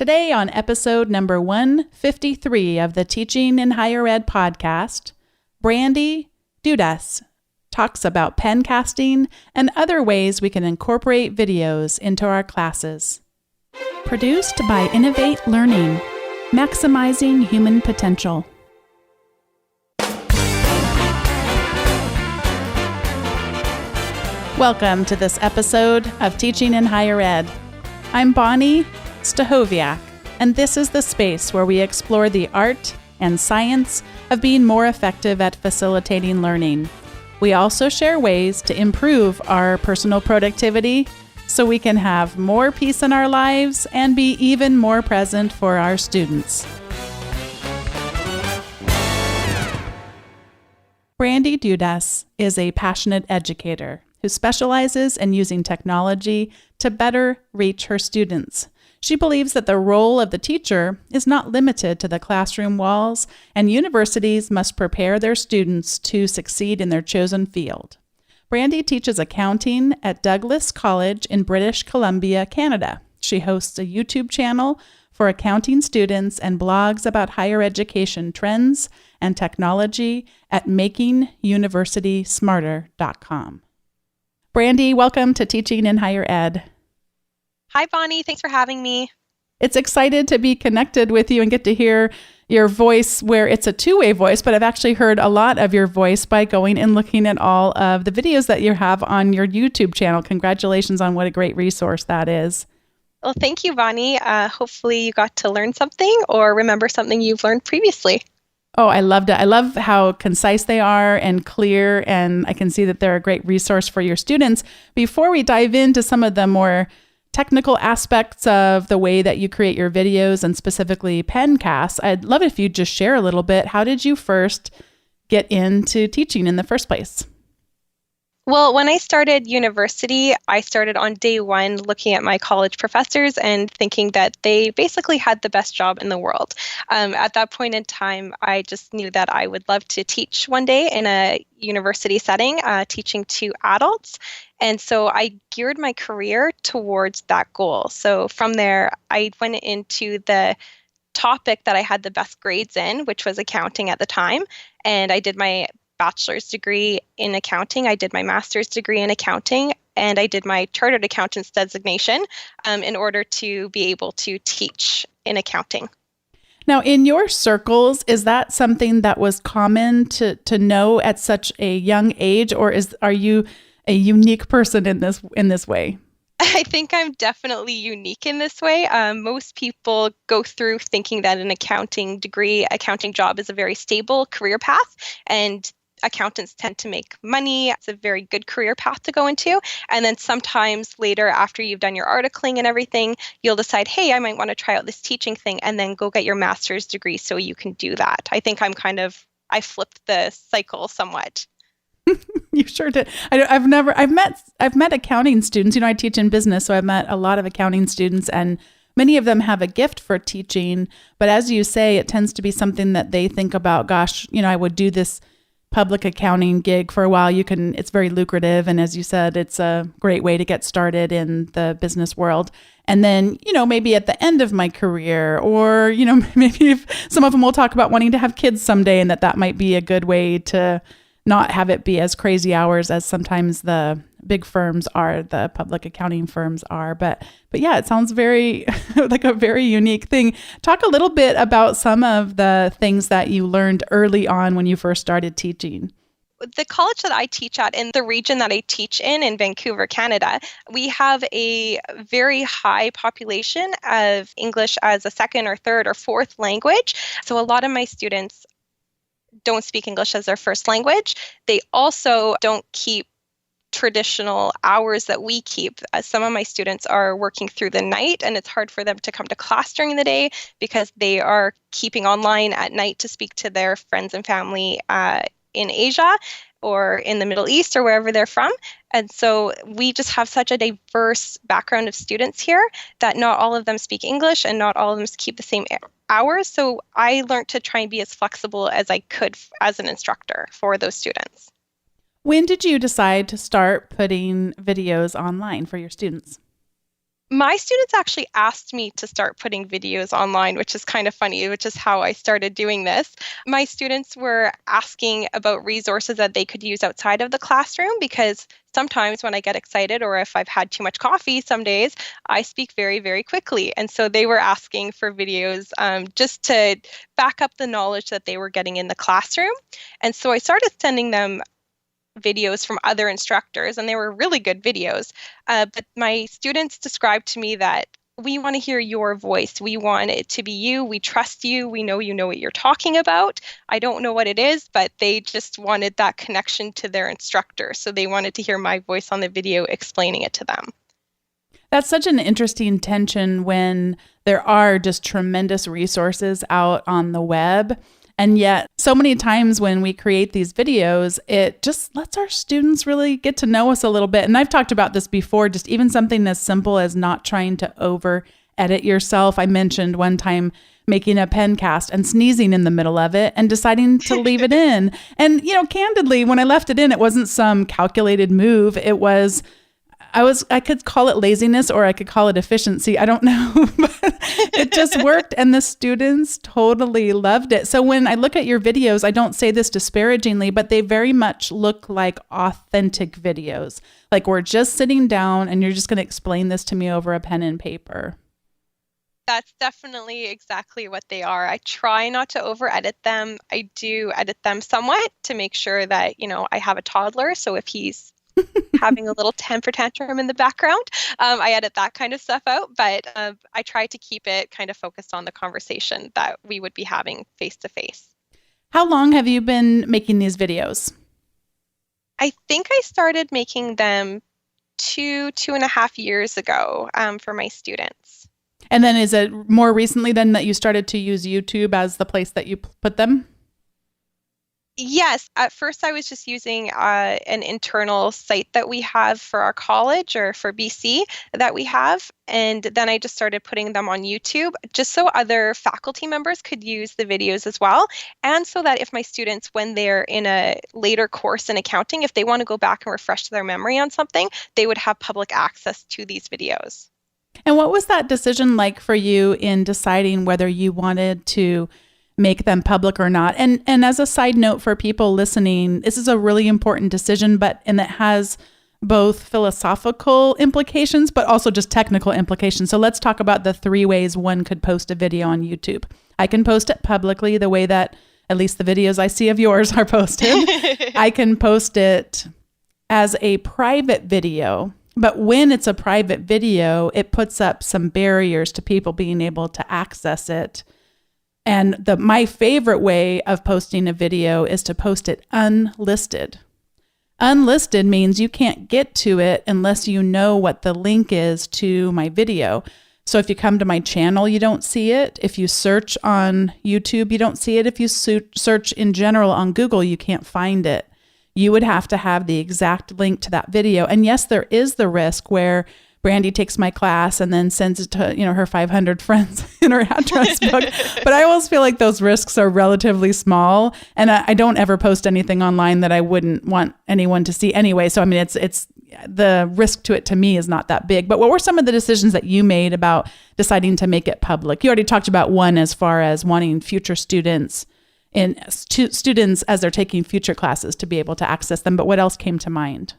Today on episode number 153 of the Teaching in Higher Ed podcast, Brandy Dudas talks about pencasting and other ways we can incorporate videos into our classes. Produced by Innovate Learning, maximizing human potential. Welcome to this episode of Teaching in Higher Ed. I'm Bonnie Stahoviak, and this is the space where we explore the art and science of being more effective at facilitating learning. We also share ways to improve our personal productivity so we can have more peace in our lives and be even more present for our students. Brandy Dudas is a passionate educator who specializes in using technology to better reach her students. She believes that the role of the teacher is not limited to the classroom walls, and universities must prepare their students to succeed in their chosen field. Brandy teaches accounting at Douglas College in British Columbia, Canada. She hosts a YouTube channel for accounting students and blogs about higher education trends and technology at makinguniversitysmarter.com. Brandy, welcome to Teaching in Higher Ed. Hi, Bonnie. Thanks for having me. It's excited to be connected with you and get to hear your voice where it's a two-way voice, but I've actually heard a lot of your voice by going and looking at all of the videos that you have on your YouTube channel. Congratulations on what a great resource that is. Well, thank you, Bonnie. Hopefully you got to learn something or remember something you've learned previously. Oh, I loved it. I love how concise they are and clear, and I can see that they're a great resource for your students. Before we dive into some of the more technical aspects of the way that you create your videos and specifically Pencast, I'd love it if you'd just share a little bit. How did you first get into teaching in the first place? Well, when I started university, I started on day one looking at my college professors and thinking that they basically had the best job in the world. At that point in time, I just knew that I would love to teach one day in a university setting, teaching to adults. And so I geared my career towards that goal. So from there, I went into the topic that I had the best grades in, which was accounting at the time. And I did my bachelor's degree in accounting. I did my master's degree in accounting, and I did my chartered accountant's designation in order to be able to teach in accounting. Now, in your circles, is that something that was common to know at such a young age, or are you a unique person in this way? I think I'm definitely unique in this way. Most people go through thinking that an accounting job is a very stable career path, and accountants tend to make money. It's a very good career path to go into. And then sometimes later, after you've done your articling and everything, you'll decide, hey, I might want to try out this teaching thing, and then go get your master's degree so you can do that. I think I flipped the cycle somewhat. You sure did. I've met accounting students. I teach in business, so I've met a lot of accounting students, and many of them have a gift for teaching. But as you say, it tends to be something that they think about, gosh, I would do this public accounting gig for a while. It's very lucrative. And as you said, it's a great way to get started in the business world. And then, maybe at the end of my career, or, maybe if some of them will talk about wanting to have kids someday, and that might be a good way to not have it be as crazy hours as sometimes the big firms are, the public accounting firms are. But yeah, it sounds very like a very unique thing. Talk a little bit about some of the things that you learned early on when you first started teaching. The college that I teach at, in the region that I teach in Vancouver, Canada, we have a very high population of English as a second or third or fourth language. So a lot of my students don't speak English as their first language. They also don't keep traditional hours that we keep. Some of my students are working through the night, and it's hard for them to come to class during the day because they are keeping online at night to speak to their friends and family in Asia or in the Middle East or wherever they're from. And so we just have such a diverse background of students here that not all of them speak English and not all of them keep the same hours. So I learned to try and be as flexible as I could as an instructor for those students. When did you decide to start putting videos online for your students? My students actually asked me to start putting videos online, which is kind of funny, which is how I started doing this. My students were asking about resources that they could use outside of the classroom because sometimes when I get excited or if I've had too much coffee some days, I speak very, very quickly. And so they were asking for videos just to back up the knowledge that they were getting in the classroom. And so I started sending them videos from other instructors, and they were really good videos. But my students described to me that we want to hear your voice. We want it to be you. We trust you. We know you know what you're talking about. I don't know what it is, but they just wanted that connection to their instructor. So they wanted to hear my voice on the video explaining it to them. That's such an interesting tension when there are just tremendous resources out on the web. And yet, so many times when we create these videos, it just lets our students really get to know us a little bit. And I've talked about this before, just even something as simple as not trying to over edit yourself. I mentioned one time making a pencast and sneezing in the middle of it and deciding to leave it in. And, candidly, when I left it in, it wasn't some calculated move. It was I could call it laziness or I could call it efficiency. I don't know, but it just worked and the students totally loved it. So when I look at your videos, I don't say this disparagingly, but they very much look like authentic videos. Like we're just sitting down and you're just going to explain this to me over a pen and paper. That's definitely exactly what they are. I try not to over edit them. I do edit them somewhat to make sure that, I have a toddler. So if he's having a little temper tantrum in the background, I edit that kind of stuff out, but I try to keep it kind of focused on the conversation that we would be having face to face. How long have you been making these videos? I think I started making them 2.5 years ago for my students. And then is it more recently then that you started to use YouTube as the place that you put them? Yes, at first I was just using an internal site that we have for our college or for BC that we have. And then I just started putting them on YouTube just so other faculty members could use the videos as well. And so that if my students, when they're in a later course in accounting, if they want to go back and refresh their memory on something, they would have public access to these videos. And what was that decision like for you in deciding whether you wanted to make them public or not? And as a side note for people listening, this is a really important decision, and it has both philosophical implications, but also just technical implications. So let's talk about the 3 ways one could post a video on YouTube. I can post it publicly the way that at least the videos I see of yours are posted. I can post it as a private video, but when it's a private video, it puts up some barriers to people being able to access it. And my favorite way of posting a video is to post it unlisted. Unlisted means you can't get to it unless you know what the link is to my video. So if you come to my channel, you don't see it. If you search on YouTube, you don't see it. If you search in general on Google, you can't find it. You would have to have the exact link to that video. And yes, there is the risk where Brandy takes my class and then sends it to, her 500 friends in her address book. But I always feel like those risks are relatively small. And I don't ever post anything online that I wouldn't want anyone to see anyway. So, I mean, it's the risk to it to me is not that big. But what were some of the decisions that you made about deciding to make it public? You already talked about one as far as wanting future students students as they're taking future classes to be able to access them. But what else came to mind?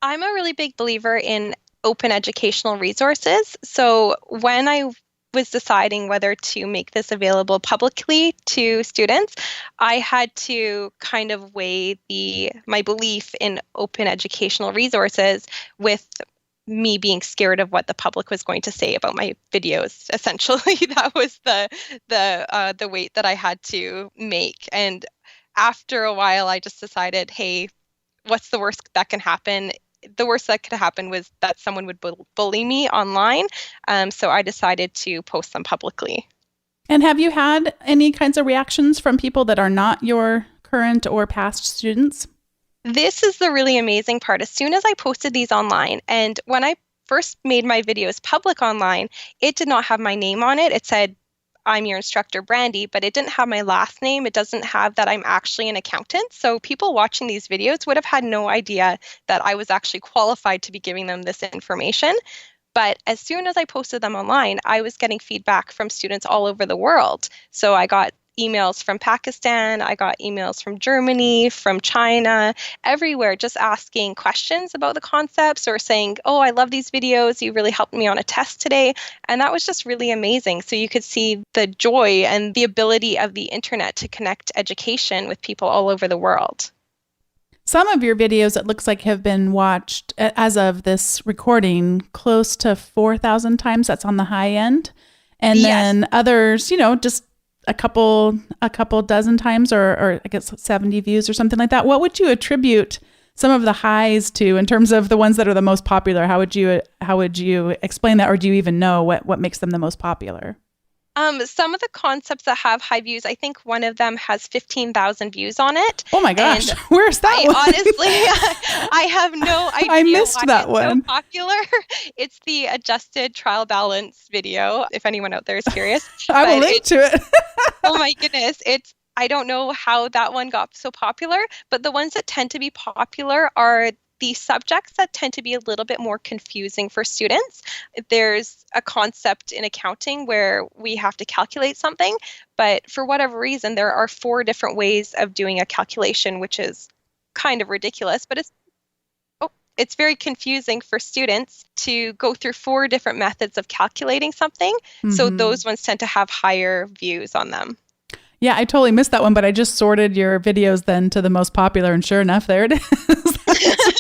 I'm a really big believer in open educational resources. So when I was deciding whether to make this available publicly to students, I had to kind of weigh my belief in open educational resources with me being scared of what the public was going to say about my videos. Essentially, that was the weight that I had to make. And after a while, I just decided, hey, what's the worst that can happen? The worst that could happen was that someone would bully me online. So I decided to post them publicly. And have you had any kinds of reactions from people that are not your current or past students? This is the really amazing part. As soon as I posted these online, and when I first made my videos public online, it did not have my name on it. It said, I'm your instructor, Brandy, but it didn't have my last name. It doesn't have that I'm actually an accountant. So people watching these videos would have had no idea that I was actually qualified to be giving them this information. But as soon as I posted them online, I was getting feedback from students all over the world. So I got emails from Pakistan, I got emails from Germany, from China, everywhere, just asking questions about the concepts or saying, oh, I love these videos. You really helped me on a test today. And that was just really amazing. So you could see the joy and the ability of the internet to connect education with people all over the world. Some of your videos, it looks like, have been watched as of this recording close to 4,000 times. That's on the high end. And then others, just a couple dozen times or I guess 70 views or something like that. What would you attribute some of the highs to in terms of the ones that are the most popular? How would you explain that, or do you even know what makes them the most popular? Some of the concepts that have high views, I think one of them has 15,000 views on it. Oh my gosh, where's that one? Honestly, I have no idea. I missed why that it's one. so popular. It's the adjusted trial balance video, if anyone out there is curious. I will link to it. Oh my goodness. I don't know how that one got so popular, but the ones that tend to be popular are the subjects that tend to be a little bit more confusing for students. There's a concept in accounting where we have to calculate something, but for whatever reason, there are 4 different ways of doing a calculation, which is kind of ridiculous, but it's very confusing for students to go through 4 different methods of calculating something. Mm-hmm. So those ones tend to have higher views on them. Yeah, I totally missed that one, but I just sorted your videos then to the most popular, and sure enough, there it is.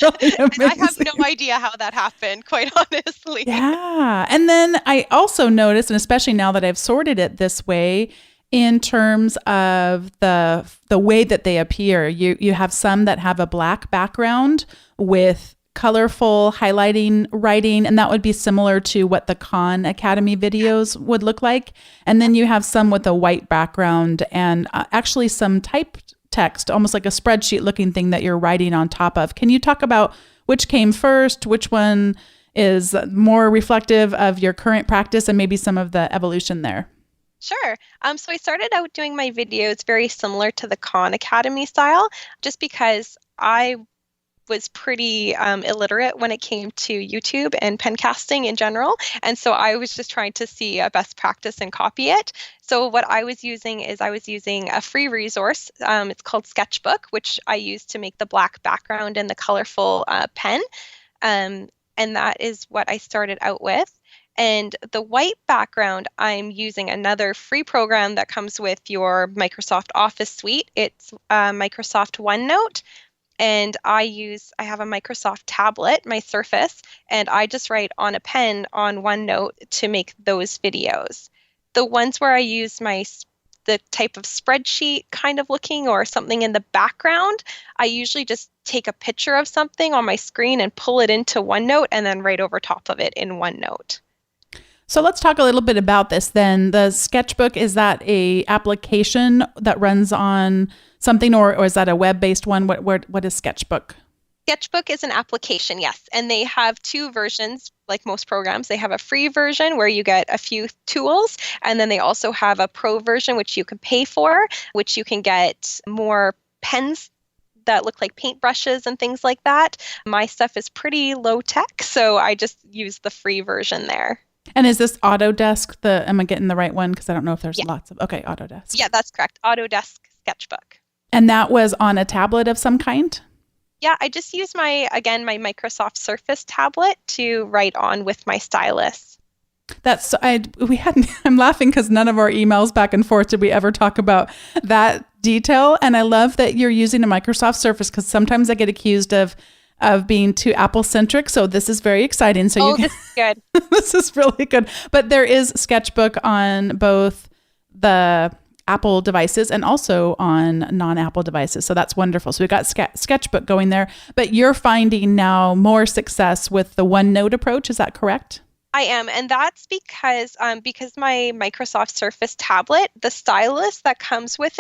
Really I have no idea how that happened, quite honestly. Yeah. And then I also noticed, and especially now that I've sorted it this way, in terms of the way that they appear, you have some that have a black background with colorful highlighting writing, and that would be similar to what the Khan Academy videos would look like. And then you have some with a white background and actually some typed text, almost like a spreadsheet looking thing that you're writing on top of. Can you talk about which came first, which one is more reflective of your current practice, and maybe some of the evolution there? Sure. So I started out doing my videos very similar to the Khan Academy style, just because I was pretty illiterate when it came to YouTube and pencasting in general. And so I was just trying to see a best practice and copy it. So what I was using is a free resource. It's called Sketchbook, which I use to make the black background and the colorful pen. And that is what I started out with. And the white background, I'm using another free program that comes with your Microsoft Office suite. It's Microsoft OneNote. And I have a Microsoft tablet, my Surface, and I just write on a pen on OneNote to make those videos. The ones where I use the type of spreadsheet kind of looking or something in the background, I usually just take a picture of something on my screen and pull it into OneNote and then write over top of it in OneNote. So let's talk a little bit about this then. The Sketchbook, is that a application that runs on something, or is that a web-based one? What is Sketchbook? Sketchbook is an application, yes. And they have 2 versions, like most programs. They have a free version where you get a few tools, and then they also have a pro version, which you can pay for, which you can get more pens that look like paintbrushes and things like that. My stuff is pretty low tech, so I just use the free version there. And is this Autodesk? Am I getting the right one? Because I don't know if there's lots of. Okay, Autodesk. Yeah, that's correct. Autodesk Sketchbook. And that was on a tablet of some kind? Yeah, I just use my Microsoft Surface tablet to write on with my stylus. I'm laughing because none of our emails back and forth did we ever talk about that detail. And I love that you're using a Microsoft Surface, because sometimes I get accused of being too Apple-centric. So this is very exciting. So this is good. This is really good. But there is Sketchbook on both the Apple devices and also on non-Apple devices. So that's wonderful. So we've got Sketchbook going there. But you're finding now more success with the OneNote approach. Is that correct? I am. And that's because my Microsoft Surface tablet, the stylus that comes with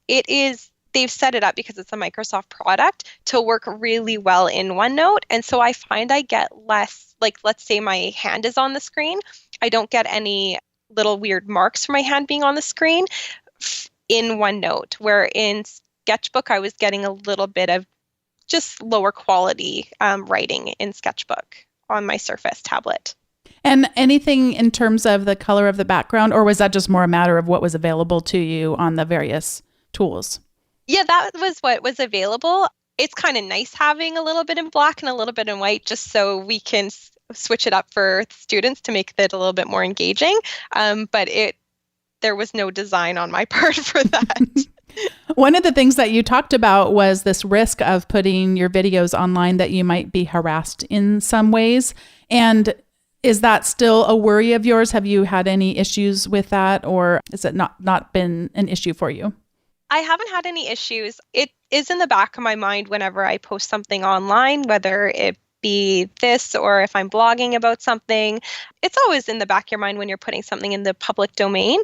they've set it up, because it's a Microsoft product, to work really well in OneNote. And so I find I get less, like, let's say my hand is on the screen, I don't get any little weird marks from my hand being on the screen in OneNote, where in Sketchbook, I was getting a little bit of just lower quality writing in Sketchbook on my Surface tablet. And anything in terms of the color of the background, or was that just more a matter of what was available to you on the various tools? Yeah, that was what was available. It's kind of nice having a little bit in black and a little bit in white, just so we can switch it up for students to make it a little bit more engaging. But there was no design on my part for that. One of the things that you talked about was this risk of putting your videos online that you might be harassed in some ways. And is that still a worry of yours? Have you had any issues with that, or has it not been an issue for you? I haven't had any issues. It is in the back of my mind whenever I post something online, whether it be this or if I'm blogging about something. It's always in the back of your mind when you're putting something in the public domain.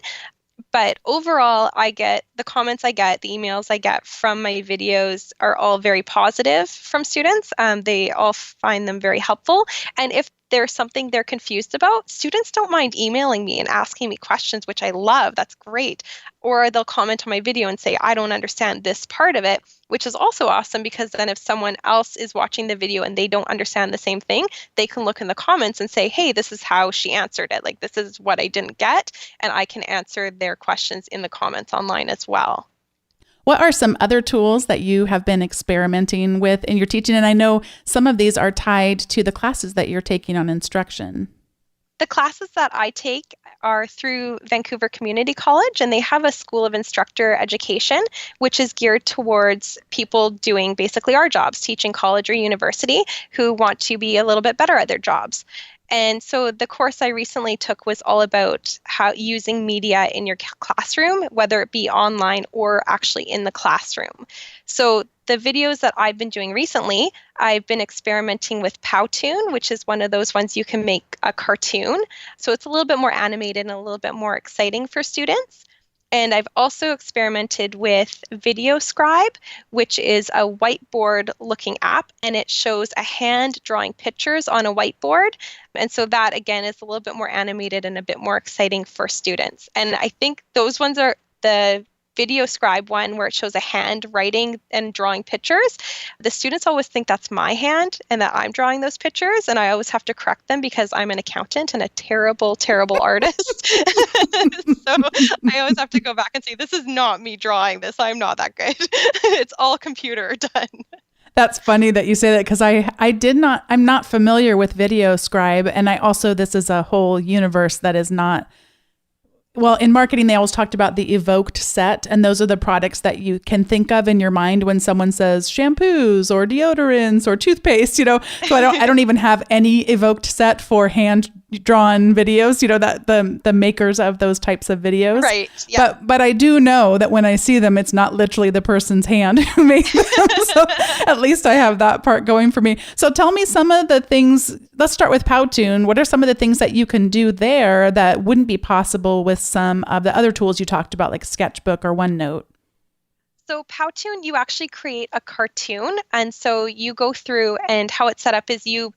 But overall, the comments I get, the emails I get from my videos are all very positive from students. They all find them very helpful. And if there's something they're confused about, students don't mind emailing me and asking me questions, which I love. That's great. Or they'll comment on my video and say, I don't understand this part of it, which is also awesome, because then if someone else is watching the video and they don't understand the same thing, they can look in the comments and say, hey, this is how she answered it. Like, this is what I didn't get. And I can answer their questions in the comments online as well. What are some other tools that you have been experimenting with in your teaching? And I know some of these are tied to the classes that you're taking on instruction. The classes that I take are through Vancouver Community College, and they have a School of Instructor Education, which is geared towards people doing basically our jobs, teaching college or university, who want to be a little bit better at their jobs. And so the course I recently took was all about how using media in your classroom, whether it be online or actually in the classroom. So the videos that I've been doing recently, I've been experimenting with Powtoon, which is one of those ones you can make a cartoon. So it's a little bit more animated and a little bit more exciting for students. And I've also experimented with Video Scribe, which is a whiteboard looking app, and it shows a hand drawing pictures on a whiteboard. And so that, again, is a little bit more animated and a bit more exciting for students. And I think those ones are the Video Scribe one, where it shows a hand writing and drawing pictures. The students always think that's my hand and that I'm drawing those pictures, and I always have to correct them because I'm an accountant and a terrible, terrible artist. So I always have to go back and say, this is not me drawing this. I'm not that good. It's all computer done. That's funny that you say that, because I'm not familiar with Video Scribe, and this is a whole universe that is not. Well, in marketing, they always talked about the evoked set, and those are the products that you can think of in your mind when someone says shampoos or deodorants or toothpaste, So I don't even have any evoked set for hand-drawn videos, that the makers of those types of videos. Right. Yeah. But I do know that when I see them, it's not literally the person's hand who made them. So at least I have that part going for me. So tell me some of the things. Let's start with Powtoon. What are some of the things that you can do there that wouldn't be possible with some of the other tools you talked about, like Sketchbook or OneNote? So Powtoon, you actually create a cartoon. And so you go through, and how it's set up is you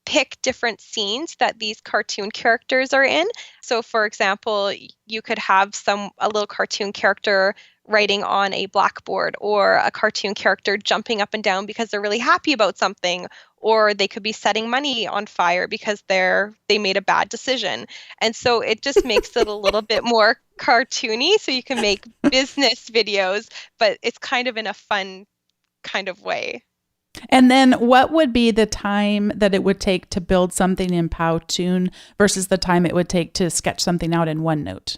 pick different scenes that these cartoon characters are in. So for example, you could have a little cartoon character writing on a blackboard, or a cartoon character jumping up and down because they're really happy about something, or they could be setting money on fire because they made a bad decision. And so it just makes it a little bit more cartoony, so you can make business videos, but it's kind of in a fun kind of way. And then what would be the time that it would take to build something in Powtoon versus the time it would take to sketch something out in OneNote?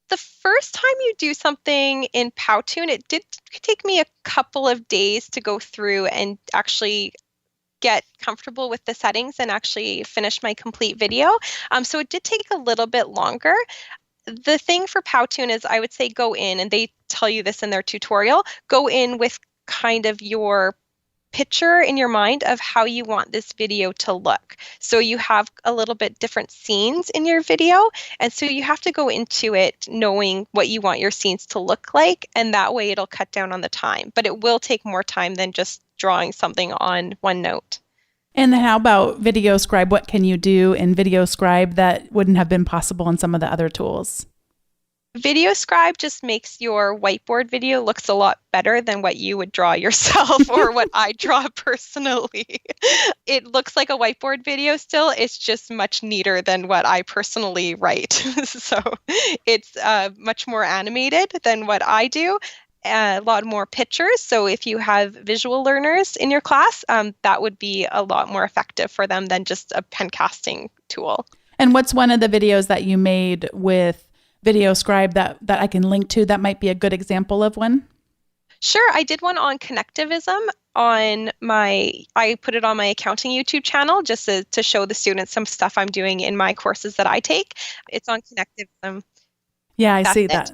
The first time you do something in Powtoon, it did take me a couple of days to go through and actually get comfortable with the settings and actually finish my complete video. So it did take a little bit longer. The thing for Powtoon is, I would say, go in, and they tell you this in their tutorial, go in with kind of your picture in your mind of how you want this video to look. So you have a little bit different scenes in your video. And so you have to go into it knowing what you want your scenes to look like. And that way it'll cut down on the time. But it will take more time than just drawing something on OneNote. And then how about Video Scribe? What can you do in Video Scribe that wouldn't have been possible in some of the other tools? Video Scribe just makes your whiteboard video looks a lot better than what you would draw yourself or what I draw personally. It looks like a whiteboard video still. It's just much neater than what I personally write. So it's much more animated than what I do. A lot more pictures. So if you have visual learners in your class, that would be a lot more effective for them than just a pen casting tool. And what's one of the videos that you made with Video Scribe that I can link to that might be a good example of one? Sure. I did one on connectivism I put it on my accounting YouTube channel just to show the students some stuff I'm doing in my courses that I take. It's on connectivism. Yeah, I see that.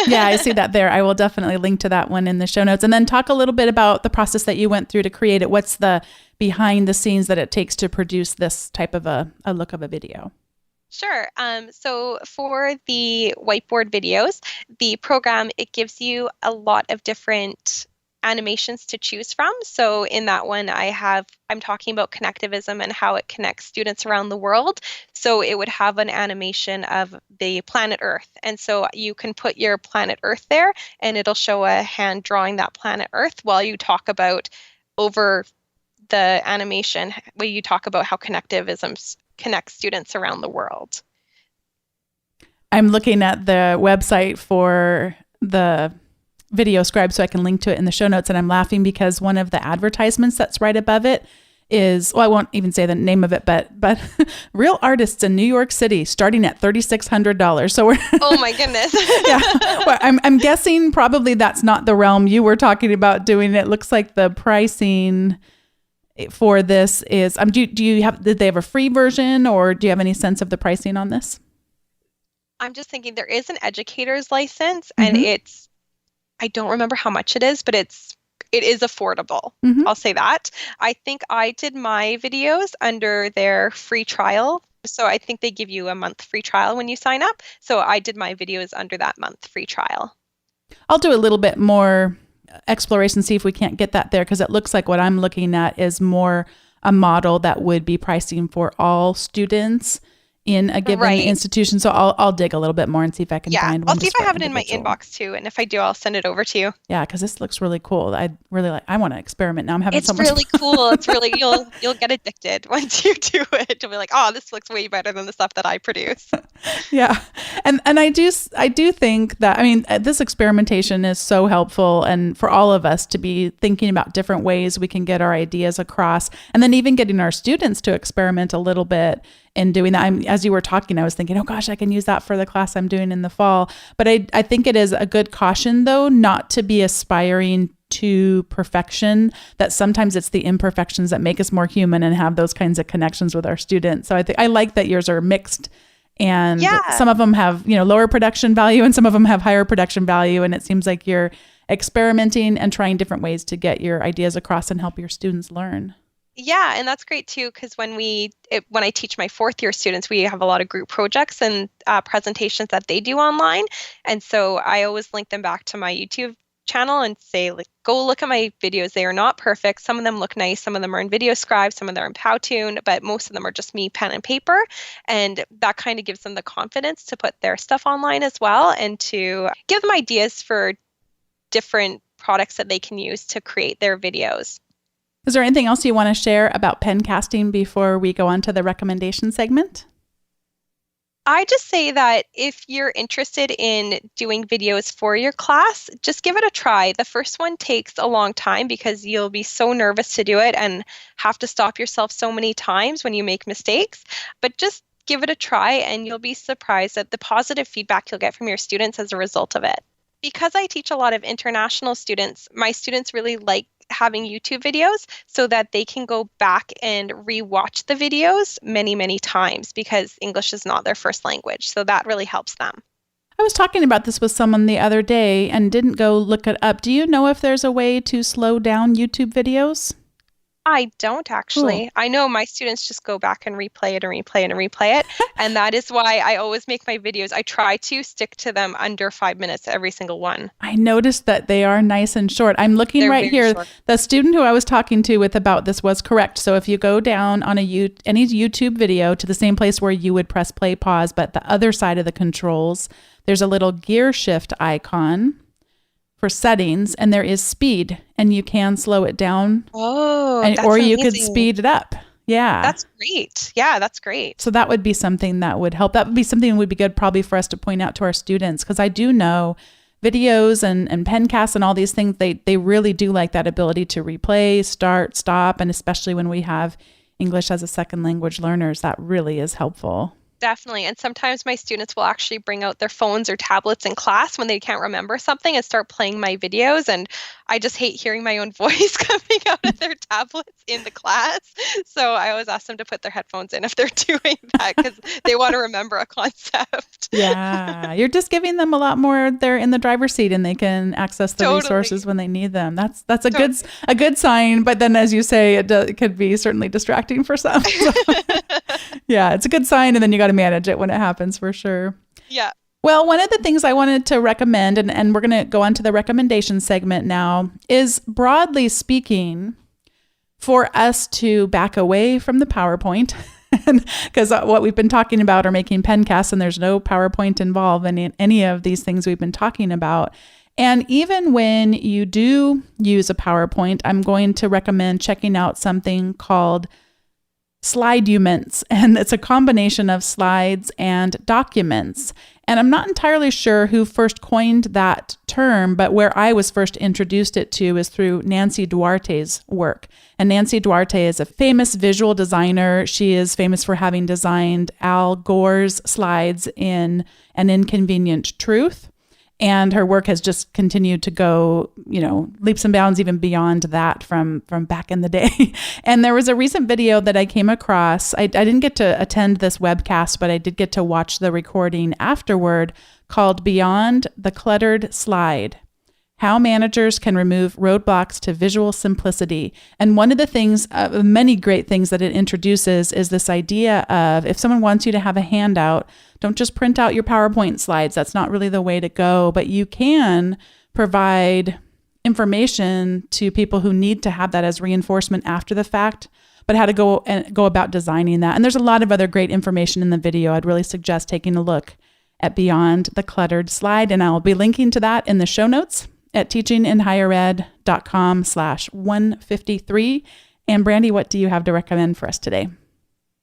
Yeah, I see that there. I will definitely link to that one in the show notes. And then talk a little bit about the process that you went through to create it. What's the behind the scenes that it takes to produce this type of a look of a video? Sure. So for the whiteboard videos, the program, it gives you a lot of different animations to choose from. So in that one, I'm talking about connectivism and how it connects students around the world. So it would have an animation of the planet Earth. And so you can put your planet Earth there and it'll show a hand drawing that planet Earth while you talk about over the animation, where you talk about how connectivism connects students around the world. I'm looking at the website for the Video Scribe so I can link to it in the show notes. And I'm laughing because one of the advertisements that's right above it is, well, I won't even say the name of it, but real artists in New York City starting at $3,600. So we're oh my goodness. Yeah. Well, I'm guessing probably that's not the realm you were talking about doing. It looks like the pricing for this is, did they have a free version or do you have any sense of the pricing on this? I'm just thinking there is an educator's license and I don't remember how much it is, but it is affordable. I'll say that. I think I did my videos under their free trial. So I think they give you a month free trial when you sign up. So I did my videos under that month free trial. I'll do a little bit more exploration, see if we can't get that there, because it looks like what I'm looking at is more a model that would be pricing for all students in a given institution. So I'll dig a little bit more and see if I can find one. I'll see if I have it in my inbox too. And if I do, I'll send it over to you. Yeah, because this looks really cool. I want to experiment now. I'm having so much fun. It's really cool. It's really, you'll get addicted once you do it. You'll be like, oh, this looks way better than the stuff that I produce. Yeah. And I do think that, this experimentation is so helpful and for all of us to be thinking about different ways we can get our ideas across, and then even getting our students to experiment a little bit in doing that. As you were talking, I was thinking, oh gosh, I can use that for the class I'm doing in the fall. But I think it is a good caution though, not to be aspiring to perfection, that sometimes it's the imperfections that make us more human and have those kinds of connections with our students. So I like that yours are mixed. And some of them have, lower production value and some of them have higher production value. And it seems like you're experimenting and trying different ways to get your ideas across and help your students learn. Yeah, and that's great too, because when I teach my fourth year students, we have a lot of group projects and presentations that they do online. And so I always link them back to my YouTube channel and say, like, go look at my videos. They are not perfect. Some of them look nice. Some of them are in Video Scribe. Some of them are in Powtoon, but most of them are just me, pen and paper. And that kind of gives them the confidence to put their stuff online as well and to give them ideas for different products that they can use to create their videos. Is there anything else you want to share about pen casting before we go on to the recommendation segment? I just say that if you're interested in doing videos for your class, just give it a try. The first one takes a long time because you'll be so nervous to do it and have to stop yourself so many times when you make mistakes. But just give it a try and you'll be surprised at the positive feedback you'll get from your students as a result of it. Because I teach a lot of international students, my students really like having YouTube videos so that they can go back and rewatch the videos many, many times because English is not their first language. So that really helps them. I was talking about this with someone the other day and didn't go look it up. Do you know if there's a way to slow down YouTube videos? I don't actually. Cool. I know my students just go back and replay it and replay it and replay it. And that is why I always make my videos. I try to stick to them under 5 minutes, every single one. I noticed that they are nice and short. I'm looking They're right very here. short. The student who I was talking to with about this was correct. So if you go down on any YouTube video to the same place where you would press play, pause, but the other side of the controls, there's a little gear shift icon for settings, and there is speed, and you can slow it down. Oh, that's or you could amazing. speed it up. Yeah. That's great. Yeah, that's great. So that would be something that would help. That would be something that would be good probably for us to point out to our students, because I do know videos and Pencast and all these things, they really do like that ability to replay, start, stop, and especially when we have English as a second language learners, that really is helpful. Definitely. And sometimes my students will actually bring out their phones or tablets in class when they can't remember something and start playing my videos. And I just hate hearing my own voice coming out of their tablets in the class. So I always ask them to put their headphones in if they're doing that, because they want to remember a concept. Yeah. You're just giving them a lot more. They're in the driver's seat and they can access the resources when they need them. That's a good sign. But then, as you say, it could be certainly distracting for some. So, yeah, it's a good sign. And then you got to manage it when it happens, for sure. Yeah. Well, one of the things I wanted to recommend, and we're going to go on to the recommendation segment now, is broadly speaking, for us to back away from the PowerPoint, because what we've been talking about are making pencasts, and there's no PowerPoint involved in any of these things we've been talking about. And even when you do use a PowerPoint, I'm going to recommend checking out something called Sliduments, and it's a combination of slides and documents. And I'm not entirely sure who first coined that term, but where I was first introduced it to is through Nancy Duarte's work. And Nancy Duarte is a famous visual designer. She is famous for having designed Al Gore's slides in An Inconvenient Truth. And her work has just continued to go, leaps and bounds even beyond that from back in the day. And there was a recent video that I came across. I didn't get to attend this webcast, but I did get to watch the recording afterward, called Beyond the Cluttered Slide: How Managers Can Remove Roadblocks to Visual Simplicity. And one of the things, many great things that it introduces, is this idea of, if someone wants you to have a handout, don't just print out your PowerPoint slides. That's not really the way to go, but you can provide information to people who need to have that as reinforcement after the fact, but how to go about designing that. And there's a lot of other great information in the video. I'd really suggest taking a look at Beyond the Cluttered Slide, and I'll be linking to that in the show notes at teachinginhighered.com/153. And Brandy, what do you have to recommend for us today?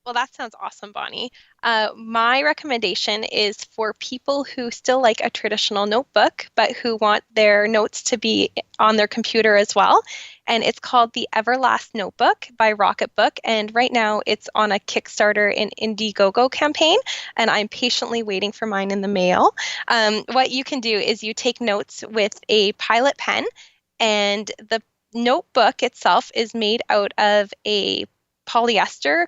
Well, that sounds awesome, Bonnie. My recommendation is for people who still like a traditional notebook, but who want their notes to be on their computer as well. And it's called The Everlast Notebook by Rocketbook. And right now it's on a Kickstarter and Indiegogo campaign, and I'm patiently waiting for mine in the mail. What you can do is you take notes with a Pilot pen, and the notebook itself is made out of a polyester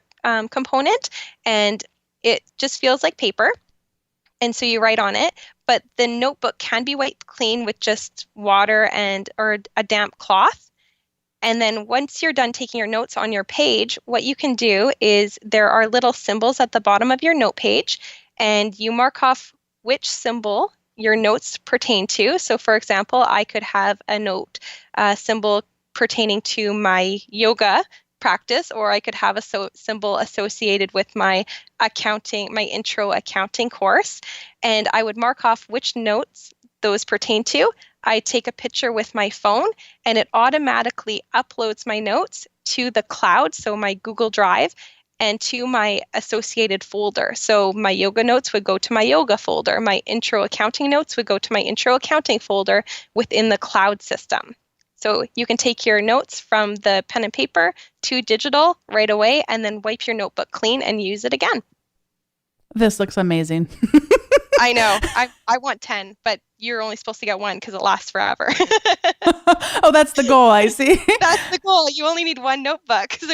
component, and it just feels like paper. And so you write on it, but the notebook can be wiped clean with just water or a damp cloth. And then once you're done taking your notes on your page, what you can do is there are little symbols at the bottom of your note page, and you mark off which symbol your notes pertain to. So for example, I could have a note symbol pertaining to my yoga practice, or I could have a symbol associated with my intro accounting course. And I would mark off which notes those pertain to. I take a picture with my phone, and it automatically uploads my notes to the cloud, so my Google Drive, and to my associated folder. So my yoga notes would go to my yoga folder. My intro accounting notes would go to my intro accounting folder within the cloud system. So you can take your notes from the pen and paper to digital right away, and then wipe your notebook clean and use it again. This looks amazing. I know. I want 10, but you're only supposed to get one because it lasts forever. Oh, that's the goal. I see. That's the goal. You only need one notebook. So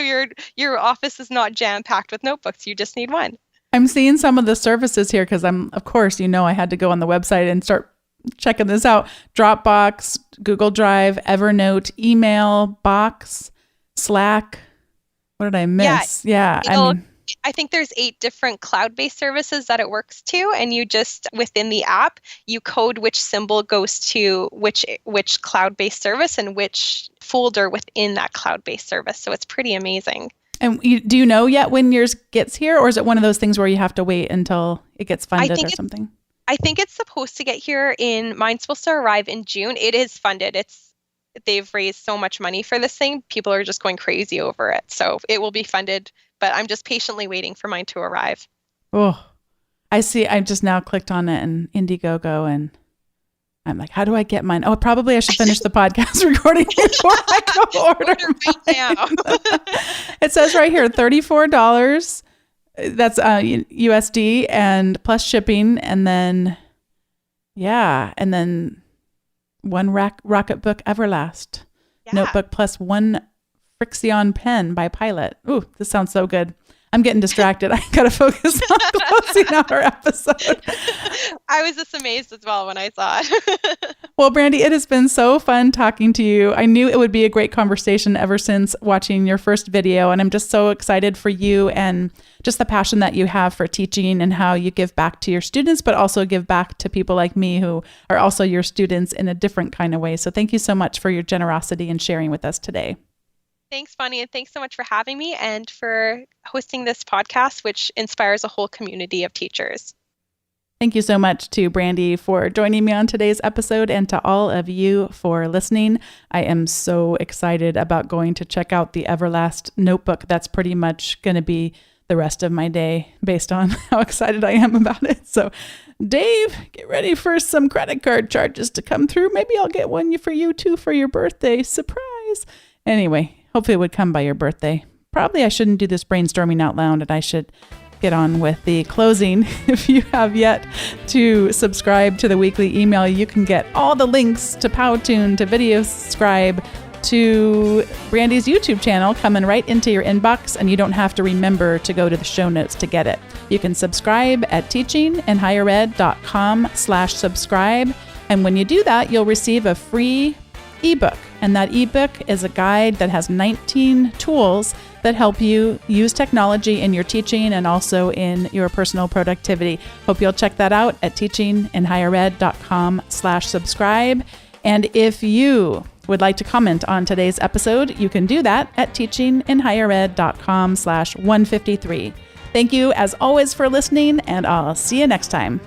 your office is not jam-packed with notebooks. You just need one. I'm seeing some of the services here because of course, I had to go on the website and start checking this out. Dropbox, Google Drive, Evernote, email, Box, Slack, What did I miss? Yeah. I think there's 8 different cloud-based services that it works to, and you just, within the app, you code which symbol goes to which cloud-based service and which folder within that cloud-based service. So it's pretty amazing. And do you know yet when yours gets here, or is it one of those things where you have to wait until it gets funded or something? I think it's supposed to get here mine's supposed to arrive in June. It is funded. They've raised so much money for this thing. People are just going crazy over it. So it will be funded, but I'm just patiently waiting for mine to arrive. Oh, I see. I just now clicked on it in Indiegogo and I'm like, how do I get mine? Oh, probably I should finish the podcast recording before I go order right now. It says right here, $34. That's USD and plus shipping. And then, and then one Rocketbook Everlast notebook plus one Frixion pen by Pilot. Ooh, this sounds so good. I'm getting distracted. I got to focus on closing out our episode. I was just amazed as well when I saw it. Well, Brandy, it has been so fun talking to you. I knew it would be a great conversation ever since watching your first video. And I'm just so excited for you and just the passion that you have for teaching and how you give back to your students, but also give back to people like me who are also your students in a different kind of way. So thank you so much for your generosity and sharing with us today. Thanks, Bonnie, and thanks so much for having me and for hosting this podcast, which inspires a whole community of teachers. Thank you so much to Brandy for joining me on today's episode and to all of you for listening. I am so excited about going to check out the Everlast notebook. That's pretty much going to be the rest of my day based on how excited I am about it. So Dave, get ready for some credit card charges to come through. Maybe I'll get one for you too for your birthday. Surprise. Anyway, hopefully it would come by your birthday. Probably I shouldn't do this brainstorming out loud and I should get on with the closing. If you have yet to subscribe to the weekly email, you can get all the links to Powtoon, to VideoScribe, to Brandy's YouTube channel coming right into your inbox, and you don't have to remember to go to the show notes to get it. You can subscribe at teachinginhighered.com/subscribe. And when you do that, you'll receive a free ebook. And that ebook is a guide that has 19 tools that help you use technology in your teaching and also in your personal productivity. Hope you'll check that out at teachinginhighered.com/subscribe. And if you would like to comment on today's episode, you can do that at teachinginhighered.com/153. Thank you as always for listening, and I'll see you next time.